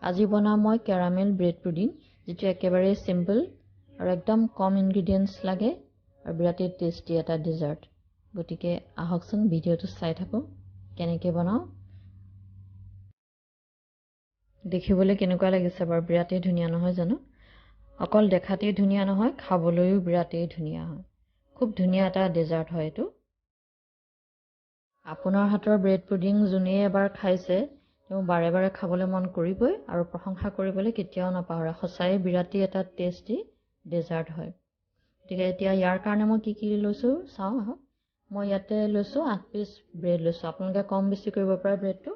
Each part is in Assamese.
আজি বনাম মই কেৰামেল ব্ৰেড পুডিং, যেটো একেবাৰে সিম্পল আৰু একদম কম ইনগ্ৰেডিয়েন্টস লাগে আৰু বিৰাটেই টেস্টি এটা ডেজাৰ্ট। গতিকে আহকচোন ভিডিওটো চাই থাকো কেনেকৈ বনাও। দেখিবলৈ কেনেকুৱা লাগিছে বাৰু, বিৰাটেই ধুনীয়া নহয় জানো? অকল দেখাতেই ধুনীয়া নহয়, খাবলৈও বিৰাটেই ধুনীয়া হয়। খুব ধুনীয়া এটা ডেজাৰ্ট হয় এইটো। আপোনাৰ হাতৰ ব্ৰেড পুডিং যোনে এবাৰ খাইছে তেওঁ বাৰে বাৰে খাবলৈ মন কৰিবই আৰু প্ৰশংসা কৰিবলৈ কেতিয়াও নাপাহৰে। সঁচাই বিৰাটেই এটা টেষ্টি ডেজাৰ্ট হয়। গতিকে এতিয়া ইয়াৰ কাৰণে মই কি লৈছোঁ চাওঁ আহক। মই ইয়াতে লৈছোঁ 8 পিচ ব্ৰেড লৈছোঁ। আপোনালোকে কম বেছি কৰিব পাৰে ব্ৰেডটো।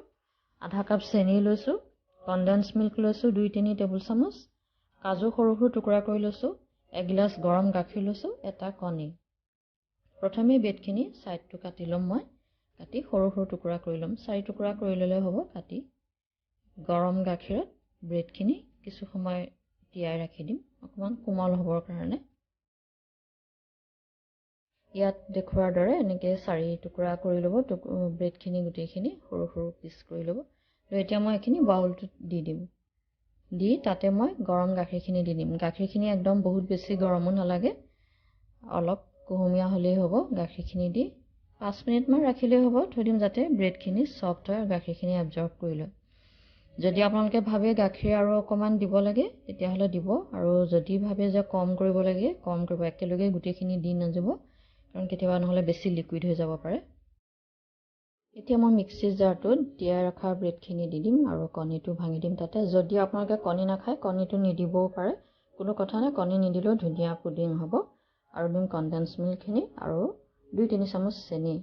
আধা কাপ চেনি লৈছোঁ, কনডেন্স মিল্ক লৈছোঁ 2-3 টেবুল চামুচ, কাজু সৰু সৰু টুকুৰা কৰি লৈছোঁ, এগিলাচ গৰম গাখীৰ লৈছোঁ, এটা কণী। প্ৰথমে ব্ৰেডখিনি ছাইডটো কাটি ল'ম। মই কাটি সৰু সৰু টুকুৰা কৰি ল'ম। 4 টুকুৰা কৰি ল'লে হ'ব। কাটি গৰম গাখীৰত ব্ৰেডখিনি কিছু সময় তিয়াই ৰাখি দিম, অকণমান কোমল হ'বৰ কাৰণে। ইয়াত দেখুৱাৰ দৰে এনেকৈ 4 টুকুৰা কৰি ল'ব ব্ৰেডখিনি, গোটেইখিনি সৰু সৰু পিচ কৰি ল'ব। এতিয়া মই এইখিনি বাউলটোত দি দিম। দি তাতে মই গৰম গাখীৰখিনি দি দিম। গাখীৰখিনি একদম বহুত বেছি গৰমো নালাগে, অলপ কুহুমীয়া হ'লেই হ'ব। গাখীৰখিনি দি 5 মিনিটমান ৰাখিলেই হ'ব। থৈ দিম যাতে ব্ৰেডখিনি ছফ্ট হয় আৰু গাখীৰখিনি এবজৰ্ব কৰি লয়। যদি আপোনালোকে ভাবে গাখীৰ আৰু অকণমান দিব লাগে তেতিয়াহ'লে দিব, আৰু যদি ভাবে যে কম কৰিব লাগে কম কৰিব। একেলগে গোটেইখিনি দি নাযাব, কাৰণ কেতিয়াবা নহ'লে বেছি লিকুইড হৈ যাব পাৰে। এতিয়া মই মিক্সিৰ জাৰটোত তিয়াই ৰখা ব্ৰেডখিনি দি দিম আৰু কণীটো ভাঙি দিম তাতে। যদি আপোনালোকে কণী নাখায় কণীটো নিদিবও পাৰে, কোনো কথা নাই। কণী নিদিলেও ধুনীয়া পুডিং হ'ব। আৰু দিম কনডেন্স মিল্কখিনি আৰু 2-3 চামুচ চেনি।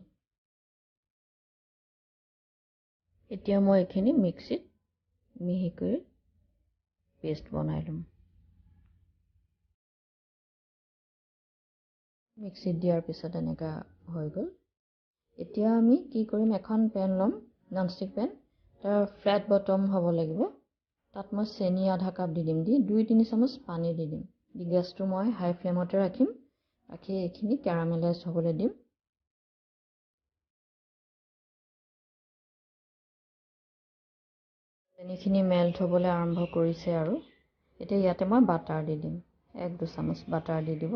এতিয়া মই এইখিনি মিক্সিত মিহিকৈ পেষ্ট বনাই ল'ম। মিক্সিত দিয়াৰ পিছত এনেকুৱা হৈ গ'ল। এতিয়া আমি কি কৰিম, এখন পেন ল'ম, ননষ্টিক পেন। তাৰ ফ্লেট বটম হ'ব লাগিব। তাত মই চেনি আধা কাপ দি দিম। দি 2-3 চামুচ পানী দি দিম। দি গেছটো মই হাই ফ্লেমতে ৰাখিম। ৰাখি এইখিনি কেৰামেলাইজ হ'বলৈ দিম। চেনিখিনি মেল্ট হ'বলৈ আৰম্ভ কৰিছে আৰু এতিয়া ইয়াতে মই বাটাৰ দি দিম। 1-2 চামুচ বাটাৰ দি দিব।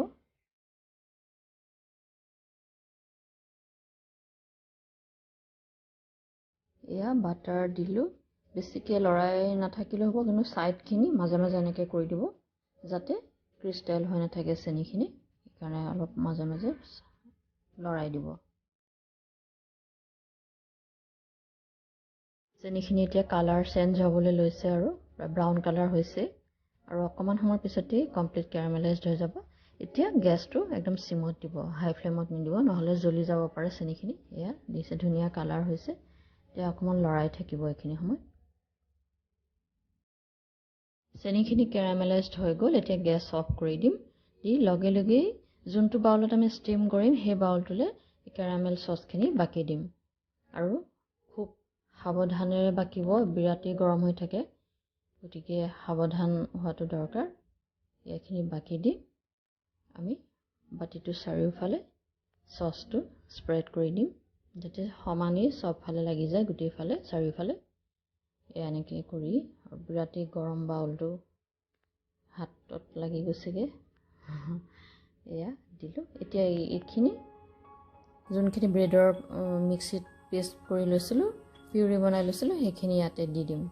এয়া বাটাৰ দিলোঁ। বেছিকৈ লৰাই নাথাকিলেও হ'ব, কিন্তু ছাইডখিনি মাজে মাজে এনেকৈ কৰি দিব যাতে ক্ৰিষ্টেল হৈ নাথাকে চেনিখিনি। সেইকাৰণে অলপ মাজে মাজে লৰাই দিব। চেনিখিনি এতিয়া কালাৰ চেঞ্জ হ'বলৈ লৈছে আৰু ব্ৰাউন কালাৰ হৈছে, আৰু অকণমান সময়ৰ পিছতেই কমপ্লিট কেৰামেলাইজড হৈ যাব। এতিয়া গেছটো একদম চিমত দিব, হাই ফ্লেমত নিদিব, নহ'লে জ্বলি যাব পাৰে চেনিখিনি। এয়া দিছে, ধুনীয়া কালাৰ হৈছে। এতিয়া অকণমান লৰাই থাকিব এইখিনি সময়। চেনিখিনি কেৰামেলাইজড হৈ গ'ল। এতিয়া গেছ অফ কৰি দিম। দি লগে লগেই যোনটো বাউলত আমি ষ্টিম কৰিম সেই বাউলটোলৈ কেৰামেল চচখিনি বাকি দিম, আৰু খুব সাৱধানেৰে বাকিব, বিৰাটেই গৰম হৈ থাকে, গতিকে সাৱধান হোৱাটো দৰকাৰ। এইখিনি বাকি দি আমি বাতিটো চাৰিওফালে চচটো স্প্ৰেড কৰি দিম, যাতে সমানেই চবফালে লাগি যায়, গোটেইফালে চাৰিওফালে। এনেকৈ কৰি বিৰাটেই গৰম বাউলটো হাতত লাগি গৈছেগৈ। এয়া দিলোঁ। এতিয়া এইখিনি যোনখিনি ব্ৰেডৰ মিক্সিত পেষ্ট কৰি লৈছিলোঁ, পিউৰি বনাই লৈছিলোঁ, সেইখিনি ইয়াতে দি দিম।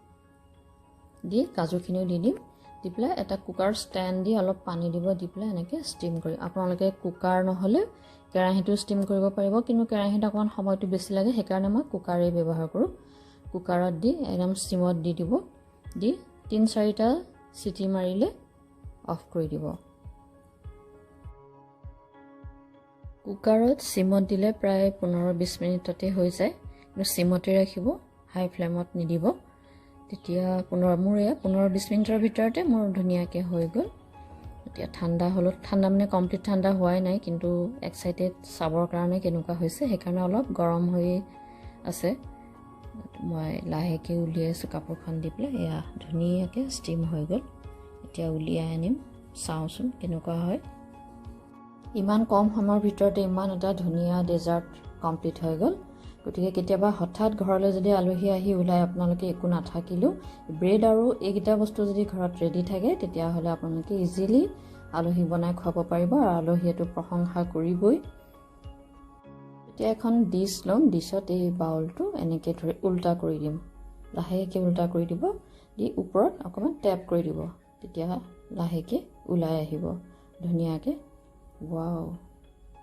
দি কাজুখিনিও দি দিম। দি পেলাই এটা কুকাৰ ষ্টেণ্ড দি অলপ পানী দিব, দি পেলাই এনেকৈ ষ্টিম কৰিম। আপোনালোকে কুকাৰ নহ'লে কেৰাহীটো ষ্টিম কৰিব পাৰিব, কিন্তু কেৰাহীত অকণমান সময়টো বেছি লাগে, সেইকাৰণে মই কুকাৰেই ব্যৱহাৰ কৰোঁ। কুকাৰত দি একদম ষ্টিমত দি দিব। দি 3-4টা চিটি মাৰিলে অফ কৰি দিব। কুকাৰত চিমত দিলে প্ৰায় 15-20 মিনিটতে হৈ যায়, কিন্তু চিমতে ৰাখিব, হাই ফ্লেমত নিদিব। তেতিয়া মোৰ এয়া 15-20 মিনিটৰ ভিতৰতে মোৰ ধুনীয়াকৈ হৈ গ'ল। এতিয়া ঠাণ্ডা হ'লত, ঠাণ্ডা মানে কমপ্লিট ঠাণ্ডা হোৱাই নাই, কিন্তু এক্সাইটেড চাবৰ কাৰণে কেনেকুৱা হৈছে, সেইকাৰণে অলপ গৰম হৈ আছে। মই লাহেকৈ উলিয়াইছোঁ কাপোৰখন দি পেলাই। এয়া ধুনীয়াকৈ ষ্টিম হৈ গ'ল। এতিয়া উলিয়াই আনিম, চাওঁচোন কেনেকুৱা হয়। ইমান কম সময়ৰ ভিতৰতে ইমান এটা ধুনীয়া ডেজাৰ্ট কমপ্লিট হৈ গ'ল। গতিকে কেতিয়াবা হঠাৎ ঘৰলৈ যদি আলহী আহি ওলাই আপোনালোকে একো নাথাকিলেও ব্ৰেড আৰু এইকেইটা বস্তু যদি ঘৰত ৰেডি থাকে তেতিয়াহ'লে আপোনালোকে ইজিলি আলহী বনাই খুৱাব পাৰিব আৰু আলহীয়েতো প্ৰশংসা কৰিবই। এতিয়া এখন ডিছ ল'ম, ডিছত এই বাউলটো এনেকৈ ধৰি উল্টা কৰি দিম, লাহেকৈ উল্টা কৰি দিব, দি ওপৰত অকণমান টেপ কৰি দিব, তেতিয়া লাহেকৈ ওলাই আহিব ধুনীয়াকৈ। ৱাও,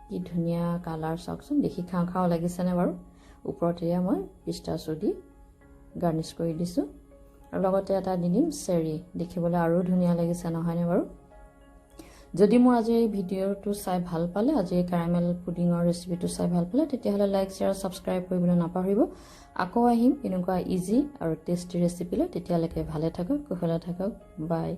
কি ধুনীয়া কালাৰ চাওকচোন, দেখি খাওঁ খাওঁ লাগিছেনে বাৰু। ওপৰত এয়া মই পিষ্টাচিও দি গাৰ্নিছ কৰি দিছোঁ আৰু লগতে এটা দি দিম চেৰি, দেখিবলৈ আৰু ধুনীয়া লাগিছে নহয়নে বাৰু। যদি মোৰ আজিৰ এই ভিডিঅ'টো চাই ভাল পালে, আজিৰ এই কেৰামেল পুডিঙৰ ৰেচিপিটো চাই ভাল পালে, তেতিয়াহ'লে লাইক শ্বেয়াৰ ছাবস্ক্ৰাইব কৰিবলৈ নাপাহৰিব। আকৌ আহিম এনেকুৱা ইজি আৰু টেষ্টি ৰেচিপি লৈ, তেতিয়ালৈকে ভালে থাকক, কুশলে থাকক, বাই।